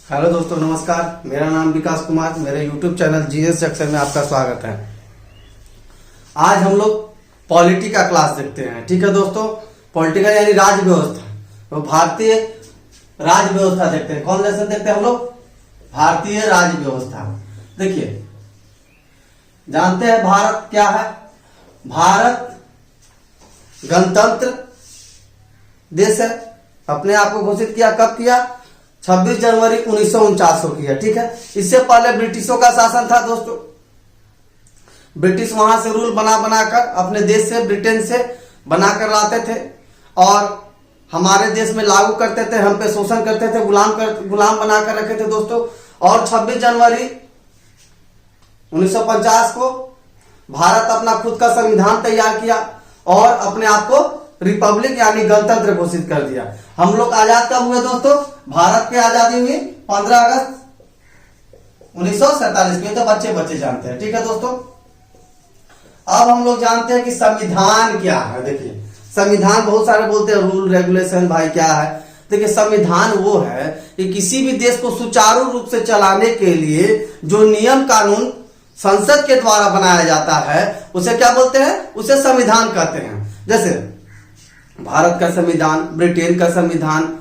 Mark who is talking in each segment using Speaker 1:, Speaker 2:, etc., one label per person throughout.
Speaker 1: Hello दोस्तों, नमस्कार। मेरा नाम विकास कुमार, मेरे YouTube चैनल जीएस सेक्शन में आपका स्वागत है। आज हम लोग पॉलिटी का क्लास देखते हैं। ठीक है दोस्तों, पॉलिटिकल यानी राज व्यवस्था, तो भारतीय राज व्यवस्था देखते हैं। कौन लेसन देखते हैं हम लोग? भारतीय राज व्यवस्था। देखिए, जानते हैं भारत क्या है? भारत गणतंत्र देश है। अपने आप को घोषित किया कब किया? 26 जनवरी 1949 को किया। ठीक है, इससे पहले ब्रिटिशों का शासन था दोस्तों। ब्रिटिश वहां से रूल बना बनाकर अपने देश से, ब्रिटेन से बनाकर लाते थे और हमारे देश में लागू करते थे, हम पे शोषण करते थे, गुलाम बनाकर रखे थे दोस्तों। और 26 जनवरी 1950 को भारत अपना खुद का संविधान तैयार किया और अपने आप को रिपब्लिक यानी गणतंत्र घोषित कर दिया। हम लोग आजाद कब हुए दोस्तों? भारत की आजादी हुई 15 अगस्त 1947 में। तो बच्चे जानते हैं। ठीक है दोस्तों, अब हम लोग जानते हैं कि संविधान क्या है। देखिए, संविधान बहुत सारे बोलते हैं रूल रेगुलेशन, भाई क्या है? देखिए, संविधान वो है कि किसी भी देश को सुचारू रूप से चलाने के लिए जो नियम कानून संसद के द्वारा बनाया जाता है उसे क्या बोलते हैं? उसे संविधान कहते हैं। जैसे भारत का संविधान, ब्रिटेन का संविधान,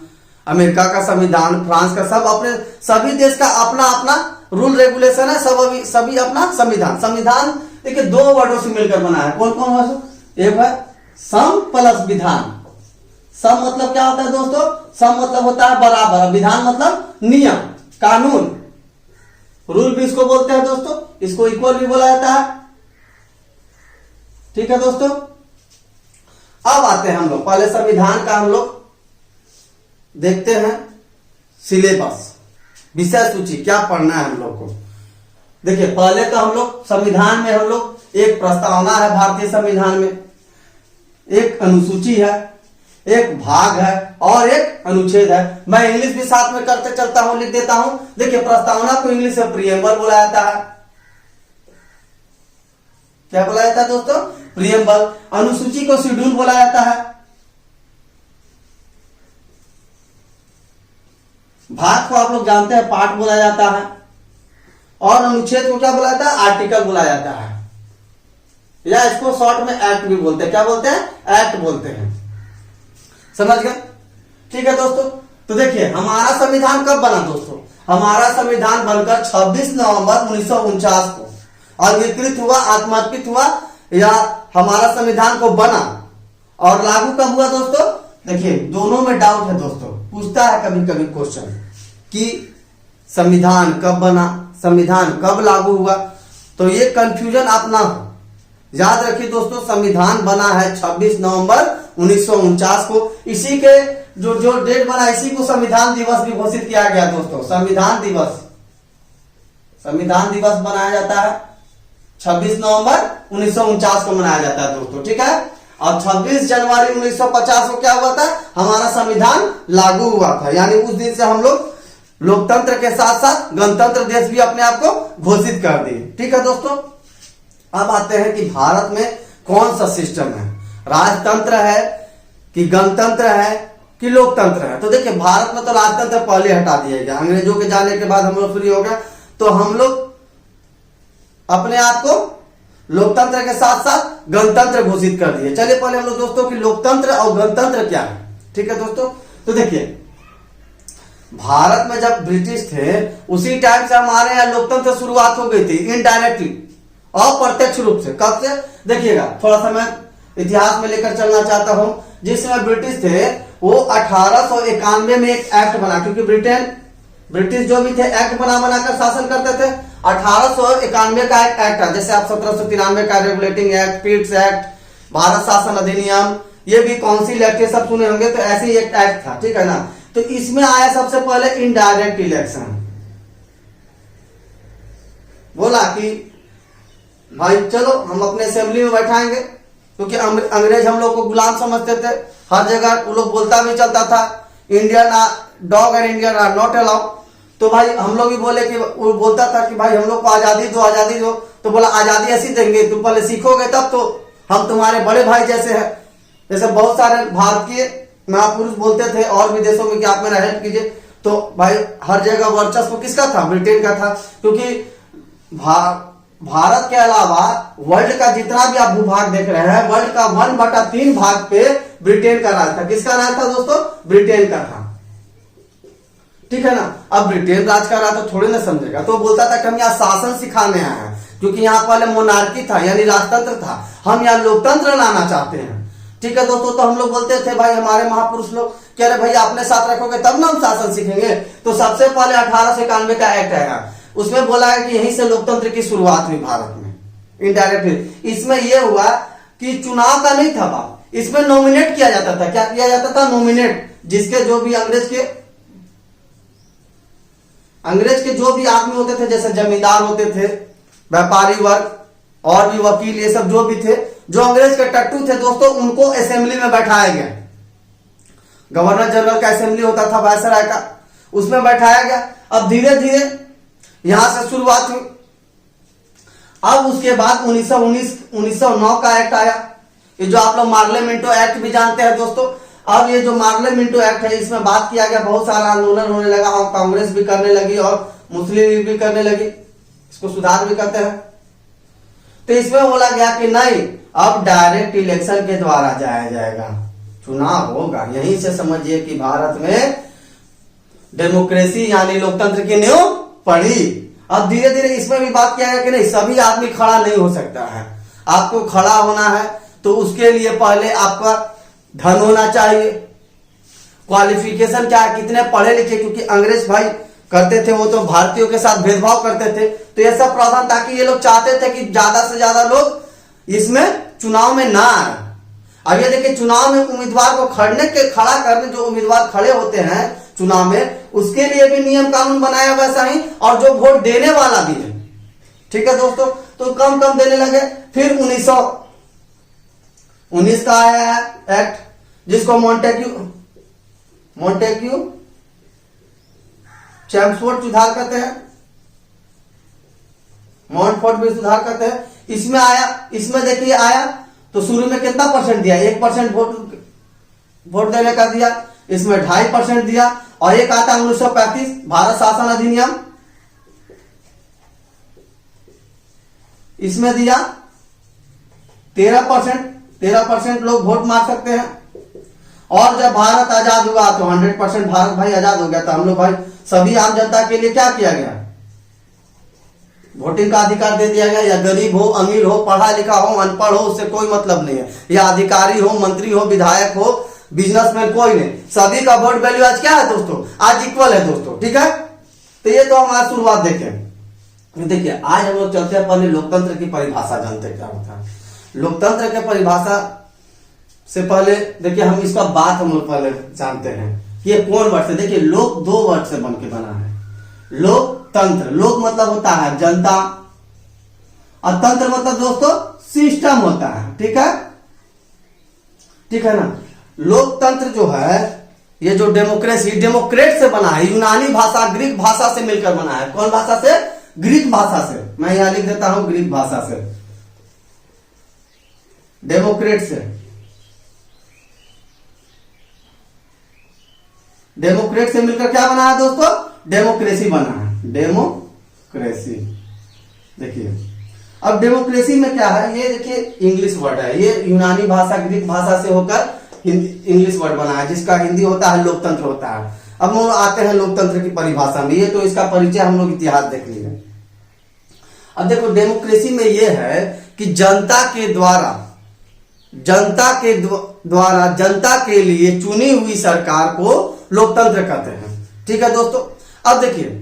Speaker 1: अमेरिका का संविधान, फ्रांस का, सब अपने सभी देश का अपना अपना रूल रेगुलेशन है, सभी अपना संविधान। संविधान देखिए दो वर्डों से मिलकर बना है। कौन कौन वर्ड? एक है सम प्लस विधान। सम मतलब क्या होता है दोस्तों? सम मतलब होता है बराबर, विधान मतलब नियम कानून। रूल भी इसको बोलते हैं दोस्तों, इसको इक्वल भी बोला जाता है। ठीक है दोस्तों, अब आते हैं हम लोग पहले संविधान का हम लोग देखते हैं सिलेबस, विषय सूची क्या पढ़ना है हम लोग को। देखिए, पहले तो हम लोग संविधान में हम लोग एक प्रस्तावना है, भारतीय संविधान में एक अनुसूची है, एक भाग है और एक अनुच्छेद है। मैं इंग्लिश भी साथ में करते चलता हूं, लिख देता हूं। देखिए, प्रस्तावना को इंग्लिश में प्रीएम्बल बोला जाता है। क्या बोला जाता है दोस्तों? प्रीएम्बल। अनुसूची को शेड्यूल बोला जाता है। भाग को आप लोग जानते हैं पार्ट बोला जाता है और अनुच्छेद को क्या बोला जाता है? आर्टिकल बोला जाता है, या इसको शॉर्ट में एक्ट भी बोलते हैं। क्या बोलते हैं? एक्ट बोलते हैं। समझ गए? ठीक है दोस्तों, तो देखिए हमारा संविधान कब बना दोस्तों? हमारा संविधान बनकर 26 नवंबर 1949 को अंगीकृत हुआ, आत्मार्पित हुआ, या हमारा संविधान को बना और लागू कब हुआ दोस्तों? देखिए, दोनों में डाउट है दोस्तों। पूछता है कभी कभी क्वेश्चन कि संविधान कब बना, संविधान कब लागू हुआ, तो ये कंफ्यूजन आप ना हो। याद रखिए दोस्तों, संविधान बना है 26 नवंबर 1949 को। इसी के जो डेट बना, इसी को संविधान दिवस भी घोषित किया गया दोस्तों। संविधान दिवस मनाया जाता है 26 नवंबर 1949 को मनाया जाता है दोस्तों। ठीक है, और 26 जनवरी 1950 को क्या हुआ था? हमारा संविधान लागू हुआ था। यानी उस दिन से हम लोग लोकतंत्र के साथ साथ गणतंत्र देश भी अपने आप को घोषित कर दिए। ठीक है दोस्तों, अब आते हैं कि भारत में कौन सा सिस्टम है, राजतंत्र है कि गणतंत्र है कि लोकतंत्र है। तो देखिए, भारत में तो राजतंत्र पहले हटा दिया गया, अंग्रेजों के जाने के बाद हम लोग फ्री हो गया, तो हम लोग अपने आप को लोकतंत्र के साथ साथ गणतंत्र घोषित कर दिए। चलिए पहले हम लोग दोस्तों कि लोकतंत्र और गणतंत्र क्या है। ठीक है दोस्तों, तो देखिए भारत में जब ब्रिटिश थे उसी टाइम से हमारे यहाँ लोकतंत्र शुरुआत हो गई थी, इनडायरेक्टली, अप्रत्यक्ष रूप से। कब से? देखिएगा, थोड़ा सा मैं इतिहास में लेकर चलना चाहता हूं। जिस समय ब्रिटिश थे वो 1891 में एक एक्ट बना, क्योंकि ब्रिटिश जो भी थे एक्ट बनाकर शासन करते थे। 1891 का एक एक्ट है, जैसे आप 1793 का regulating act, Pitt's act, Bharat शासन अधिनियम, ये भी काउंसिल एक्ट, ये सब सुने होंगे। तो ऐसे ही एक एक्ट था, ठीक है ना। तो इसमें आया सबसे पहले इनडायरेक्ट इलेक्शन। बोला कि भाई चलो हम अपने असेंबली में बैठाएंगे, क्योंकि अंग्रेज हम लोग को गुलाम समझते थे। हर जगह वो लोग बोलता भी चलता था, Indian dog and Indian are not allowed. तो भाई हम लोग भी बोले कि वो बोलता था कि भाई हम लोग को आजादी दो, आजादी दो। तो बोला आजादी ऐसी देंगे, तुम पहले सीखोगे तब तो हम तुम्हारे बड़े भाई जैसे हैं। जैसे बहुत सारे भारतीय महापुरुष बोलते थे और विदेशों में कि आप मेरा हेल्प कीजिए, तो भाई हर जगह वर्चस्व किसका था? ब्रिटेन का था, क्योंकि भारत के अलावा वर्ल्ड का जितना भी आप भूभाग देख रहे हैं, वर्ल्ड का 1/3 भाग पे ब्रिटेन का राज था। किसका राज था दोस्तों? ब्रिटेन का था, ठीक है ना। अब ब्रिटेन राज कर रहा तो थोड़ी ना समझेगा, तो बोलता था कि हम यहाँ शासन सिखाने आए हैं, क्योंकि यहाँ पहले मोनार्की था यानी राजतंत्र था, हम यहाँ लोकतंत्र लाना चाहते हैं, ठीक है दोस्तों। तो हम लोग बोलते थे भाई, हमारे महापुरुष लोग कह रहे भाई अपने साथ रखोगे तब ना हम शासन सीखेंगे। तो सबसे पहले 1891 का एक्ट आया, उसमें बोला है कि यहीं से लोकतंत्र की शुरुआत हुई भारत में इनडायरेक्टली। इसमें यह हुआ कि चुनाव का नहीं था बात, इसमें नॉमिनेट किया जाता था। क्या किया जाता था? नॉमिनेट, जिसके जो भी अंग्रेज के जो भी आदमी होते थे, जैसे जमींदार होते थे, व्यापारी वर्ग और भी वकील, ये सब जो भी थे, जो अंग्रेज के टट्टू थे दोस्तों, उनको असेंबली में बैठाया गया। गवर्नर जनरल का असेंबली होता था वायसराय का, उसमें बैठाया गया। अब धीरे धीरे यहां से शुरुआत हुई। अब उसके बाद 1909 का एक्ट आया, ये जो आप लोग मार्ले मिंटो एक्ट भी जानते हैं दोस्तों। अब ये जो मार्ले मिंटो एक्ट है, इसमें बात किया गया, बहुत सारा आंदोलन होने लगा और कांग्रेस भी करने लगी और मुस्लिम लीग भी करने लगी, इसको सुधार भी करते हैं। तो इसमें बोला गया कि नहीं, अब डायरेक्ट इलेक्शन के द्वारा जाया जाएगा, चुनाव होगा। यहीं से समझिए कि भारत में डेमोक्रेसी यानी लोकतंत्र की नींव पड़ी। अब धीरे धीरे इसमें भी बात किया गया कि नहीं, सभी आदमी खड़ा नहीं हो सकता है, आपको खड़ा होना है तो उसके लिए पहले आपका धन होना चाहिए, क्वालिफिकेशन क्या है, कितने पढ़े लिखे, क्योंकि अंग्रेज भाई करते थे वो तो भारतीयों के साथ भेदभाव करते थे। तो यह सब प्रावधान, ताकि ये लोग चाहते थे कि ज्यादा से ज्यादा लोग इसमें चुनाव में ना आए। अब ये देखिए, चुनाव में उम्मीदवार को खड़ा करने, जो उम्मीदवार खड़े होते हैं चुनाव में, उसके लिए भी नियम कानून बनाया वैसा ही, और जो वोट देने वाला भी है, ठीक है दोस्तों। तो कम कम देने लगे। फिर 1919 का आया एक्ट, जिसको मॉन्टेग्यू चैम्सफोर्ड सुधार करते हैं, मॉन्टफोर्ड भी सुधार करते हैं। इसमें आया, इसमें देखिए आया तो शुरू में कितना परसेंट दिया? 1% वोट देने का दिया, इसमें 2.5% दिया। और एक आता 1935 भारत शासन अधिनियम, इसमें दिया 13% लोग वोट मार सकते हैं। और जब भारत आजाद हुआ तो 100% भारत भाई आजाद हो गया था। हम लोग भाई सभी आम जनता के लिए क्या किया गया? वोटिंग का अधिकार दे दिया गया। या गरीब हो, अमीर हो, पढ़ा लिखा हो, अनपढ़ हो, उससे कोई मतलब नहीं है। या अधिकारी हो, मंत्री हो, विधायक हो, बिजनेसमैन, कोई नहीं, सभी का वोट वैल्यू आज क्या है दोस्तों? आज इक्वल है दोस्तों, ठीक है। तो ये तो हम आज शुरुआत देखें। देखिए आज हम लोग चलते हैं, पहले लोकतंत्र की परिभाषा जानते क्या होता है। लोकतंत्र की परिभाषा से पहले देखिए हम इसका बात हम लोग पहले जानते हैं, ये कौन वर्ड से? देखिए लोक 2 वर्ड से बन के बना है। लोकतंत्र, लोक मतलब होता है जनता, और तंत्र मतलब दोस्तों सिस्टम होता है, ठीक है, ठीक है ना। लोकतंत्र जो है, ये जो डेमोक्रेसी, डेमोक्रेट से बना है, यूनानी भाषा ग्रीक भाषा से मिलकर बना है। कौन भाषा से? ग्रीक भाषा से। मैं यहां लिख देता हूं ग्रीक भाषा से, डेमोक्रेट से। डेमोक्रेट से मिलकर क्या बना है दोस्तों? डेमोक्रेसी बना है, डेमोक्रेसी। देखिए अब डेमोक्रेसी में क्या है, ये देखिए इंग्लिश वर्ड है, ये यूनानी भाषा ग्रीक भाषा से होकर इंग्लिश वर्ड बना है, जिसका हिंदी होता है लोकतंत्र होता है। अब हम लोग आते हैं लोकतंत्र की परिभाषा में। ये तो इसका परिचय हम लोग इतिहास देख लिए। अब देखो डेमोक्रेसी में ये है कि जनता के द्वारा जनता के लिए चुनी हुई सरकार को लोकतंत्र कहते हैं, ठीक है दोस्तों। अब देखिए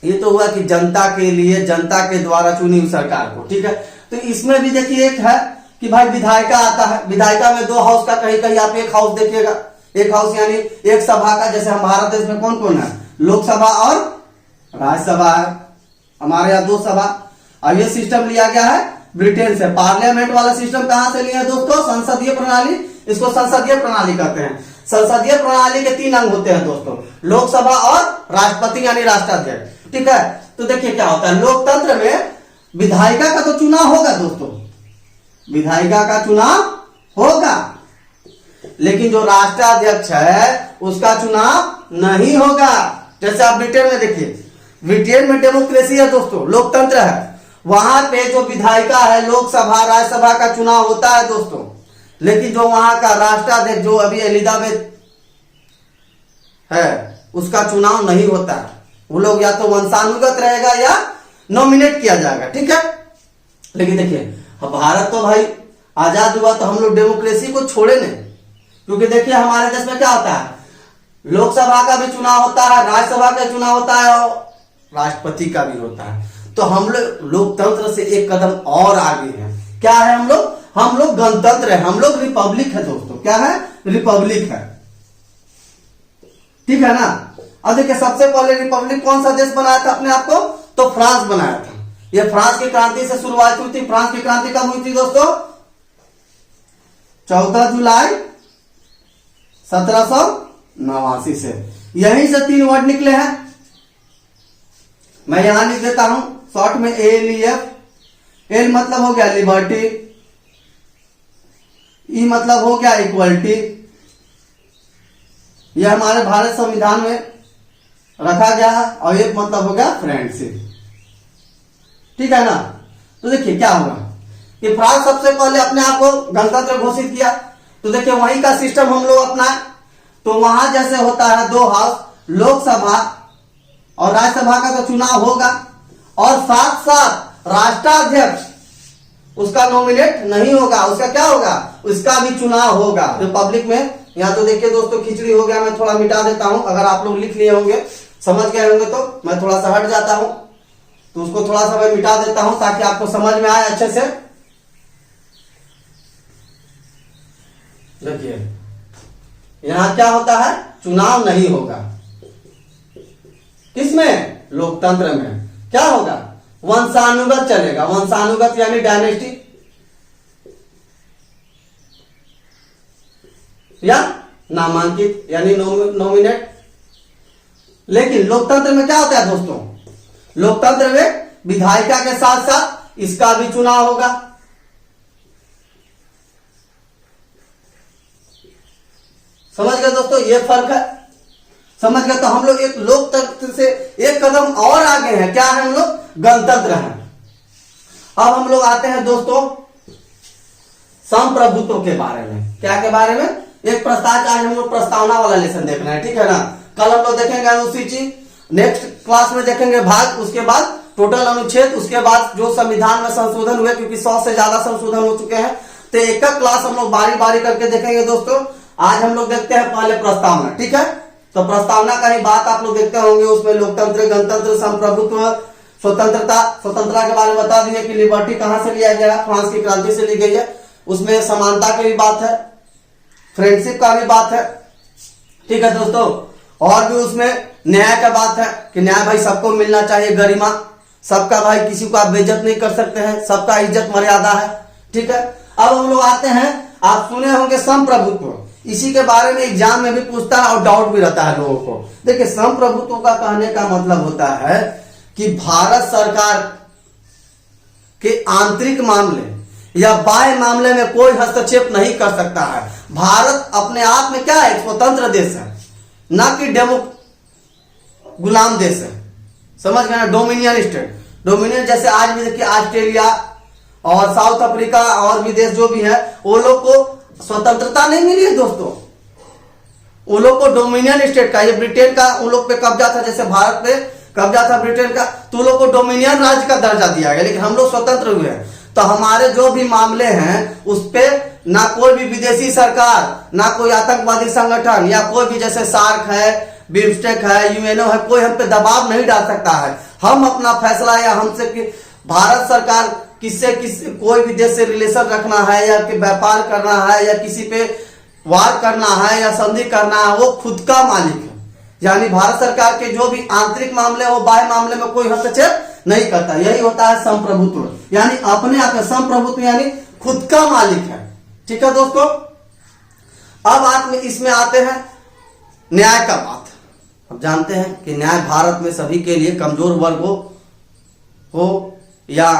Speaker 1: ये तो हुआ कि जनता के लिए, जनता के द्वारा चुनी हुई सरकार को, ठीक है। तो इसमें भी देखिए एक है कि भाई विधायिका आता है। विधायिका में 2 हाउस का, कहीं कहीं आप एक हाउस देखिएगा, एक हाउस यानी एक सभा का। जैसे हम भारत देश में कौन कौन है? लोकसभा और राज्यसभा है। हमारे यहाँ 2 सभा। अब ये सिस्टम लिया गया है ब्रिटेन से। पार्लियामेंट वाला सिस्टम कहां से लिया है दोस्तों? संसदीय प्रणाली, इसको संसदीय प्रणाली कहते हैं। संसदीय प्रणाली के 3 अंग होते हैं दोस्तों, लोकसभा और राष्ट्रपति यानी राष्ट्राध्यक्ष, ठीक है। तो देखिए क्या होता है, लोकतंत्र में विधायिका का तो चुनाव होगा दोस्तों, विधायिका का चुनाव होगा। लेकिन जो राष्ट्राध्यक्ष है उसका चुनाव नहीं होगा। जैसे आप ब्रिटेन में देखिए, ब्रिटेन में डेमोक्रेसी है दोस्तों, लोकतंत्र है। वहां पे जो विधायिका है, लोकसभा राज्यसभा का चुनाव होता है दोस्तों, लेकिन जो वहां का राष्ट्राध्यक्ष जो अभी एलिजाबेथ है उसका चुनाव नहीं होता है। वो लोग या तो वंशानुगत रहेगा या नॉमिनेट किया जाएगा, ठीक है। लेकिन देखिए भारत तो भाई आजाद हुआ तो हम लोग डेमोक्रेसी को छोड़े नहीं, क्योंकि देखिए हमारे देश में क्या होता है, लोकसभा का भी चुनाव होता है, राज्यसभा का चुनाव होता है और राष्ट्रपति का भी होता है। तो हम लोग लोकतंत्र से एक कदम और आगे हैं। क्या है हम लोग गणतंत्र है, हम लोग रिपब्लिक है दोस्तों। क्या है? रिपब्लिक है, ठीक है ना। अब देखिए सबसे पहले रिपब्लिक कौन सा देश बनाया था अपने आप को? तो फ्रांस बनाया था। यह फ्रांस की क्रांति से शुरुआत हुई थी। फ्रांस की क्रांति कब हुई थी दोस्तों? 14 जुलाई 1789 से। यहीं से 3 वर्ड निकले हैं, मैं यहां लिख देता हूं शॉर्ट में ALEF। एल मतलब हो गया लिबर्टी, ई मतलब हो गया इक्वलिटी। यह हमारे भारत संविधान में रखा गया है। और एक मतलब हो गया फ्रेंडशिप, ठीक है ना। तो देखिए क्या हुआ कि फ्रांस सबसे पहले अपने आप को गणतंत्र घोषित किया। तो देखिए वहीं का सिस्टम हम लोग अपनाए। तो वहां जैसे होता है 2 हाउस, लोकसभा और राज्यसभा का तो चुनाव होगा, और साथ साथ राष्ट्राध्यक्ष उसका नॉमिनेट नहीं होगा, उसका क्या होगा? उसका भी चुनाव होगा रिपब्लिक में। यहां तो देखिए दोस्तों खिचड़ी हो गया, मैं थोड़ा मिटा देता हूं। अगर आप लोग लिख लिए होंगे, समझ गए होंगे तो मैं थोड़ा सा हट जाता हूं, तो उसको थोड़ा सा मैं मिटा देता हूं ताकि आपको समझ में आए अच्छे से। देखिए यहां क्या होता है, चुनाव नहीं होगा। किसमें? लोकतंत्र में। क्या होगा? वंशानुगत चलेगा। वंशानुगत यानी डायनेस्टी या नामांकित यानी नॉमिनेट। लेकिन लोकतंत्र में क्या होता है दोस्तों? लोकतंत्र में विधायिका के साथ साथ इसका भी चुनाव होगा। समझ गए दोस्तों, ये फर्क है। समझ गए? तो हम लोग एक लोकतंत्र से एक कदम और आगे हैं। क्या है? हम लोग गणतंत्र हैं। अब हम लोग आते हैं दोस्तों संप्रभुत्व के बारे में। क्या के बारे में? एक प्रस्ताव, आज हम लोग प्रस्तावना वाला लेसन देख रहे हैं, ठीक है ना। कल हम लोग देखेंगे अनुसूची, नेक्स्ट क्लास में देखेंगे भाग, उसके बाद टोटल अनुच्छेद, उसके बाद जो संविधान में संशोधन हुए, क्योंकि 100 से ज्यादा संशोधन हो चुके हैं। तो एक क्लास हम लोग बारी बारी करके देखेंगे दोस्तों। आज हम लोग देखते हैं पहले प्रस्तावना, ठीक है। तो प्रस्तावना का ही बात आप लोग देखते होंगे। उसमें लोकतंत्र, गणतंत्र, संप्रभुत्व, स्वतंत्रता के बारे में बता दिए कि लिबर्टी कहां से लिया गया, फ्रांस की क्रांति से ली गई है। उसमें समानता की भी बात है, फ्रेंडशिप का भी बात है, ठीक है दोस्तों। और भी उसमें न्याय का बात है कि न्याय भाई सबको मिलना चाहिए, गरिमा सबका, भाई किसी को आप बेइज्जत नहीं कर सकते हैं, सबका इज्जत मर्यादा है, ठीक है। अब हम लोग आते हैं, आप सुने होंगे संप्रभुत्व, इसी के बारे में एग्जाम में भी पूछता है और डाउट भी रहता है लोगों को। देखिए संप्रभुत्व का कहने का मतलब होता है कि भारत सरकार के आंतरिक मामले या बाह्य मामले में कोई हस्तक्षेप नहीं कर सकता है। भारत अपने आप में क्या है? स्वतंत्र देश है, ना कि गुलाम देश है। समझ गए ना? डोमिनियन स्टेट, डोमिनियन जैसे आज भी देखिए ऑस्ट्रेलिया और साउथ अफ्रीका और भी देश जो भी है, वो लोग को स्वतंत्रता नहीं मिली है दोस्तों। उन लोग को डोमिनियन स्टेट का, ये ब्रिटेन का उन लोग पे कब्जा था, जैसे भारत पे कब्जा था ब्रिटेन का, तो लोग को डोमिनियन राज्य का दर्जा दिया गया, लेकिन हम लोग स्वतंत्र हुए हैं। तो हमारे जो भी मामले हैं उस पे ना कोई भी विदेशी सरकार, ना कोई आतंकवादी संगठन या कोई भी जैसे सार्क है, बिम्स्टेक है, यूएनओ है, कोई हम पे दबाव नहीं डाल सकता है। हम अपना फैसला या हमसे भारत सरकार किससे कोई भी देश से रिलेशन रखना है या व्यापार करना है या किसी पे वार करना है या संधि करना है, वो खुद का मालिक है। यानी भारत सरकार के जो भी आंतरिक मामले हो, बाह्य मामले में कोई हस्तक्षेप नहीं करता। यही होता है संप्रभुत्व, यानी अपने आप में संप्रभुत्व यानी खुद का मालिक है, ठीक है दोस्तों। अब इसमें आते हैं न्याय का बात। अब जानते हैं कि न्याय भारत में सभी के लिए, कमजोर वर्ग हो या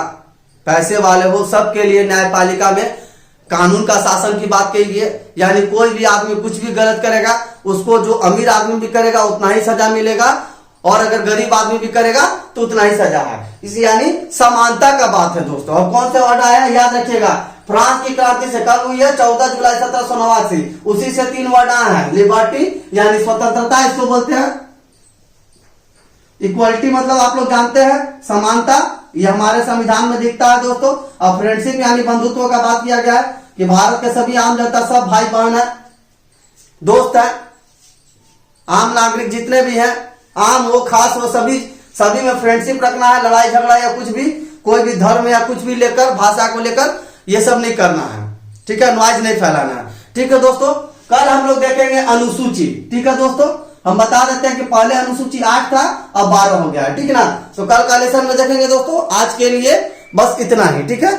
Speaker 1: पैसे वाले हो, सबके लिए न्यायपालिका में कानून का शासन की बात कही है, यानी कोई भी आदमी कुछ भी गलत करेगा उसको जो अमीर आदमी भी करेगा उतना ही सजा मिलेगा, और अगर गरीब आदमी भी करेगा तो उतना ही सजा है। इस यानी समानता का बात है दोस्तों। और कौन से वर्ड आया याद रखिएगा, फ्रांस की क्रांति से कब हुई है, 14 जुलाई 1789, उसी से 3 वर्ड आए हैं। लिबर्टी यानी स्वतंत्रता इसको बोलते हैं, इक्वलिटी मतलब आप लोग जानते हैं समानता, ये हमारे संविधान में दिखता है दोस्तों। और फ्रेंडशिप यानी बंधुत्व का बात किया गया है कि भारत के सभी आम जनता सब भाई बहन है, दोस्त है। आम नागरिक जितने भी हैं, आम हो खास हो, सभी में फ्रेंडशिप रखना है। लड़ाई झगड़ा या कुछ भी, कोई भी धर्म या कुछ भी लेकर, भाषा को लेकर ये सब नहीं करना है, ठीक है। नॉइज नहीं फैलाना है, ठीक है दोस्तों। कल हम लोग देखेंगे अनुसूची, ठीक है दोस्तों। हम बता देते हैं कि पहले अनुसूची 8 था, अब 12 हो गया है, ठीक है ना। तो कल का लेसन में देखेंगे दोस्तों। आज के लिए बस इतना ही, ठीक है।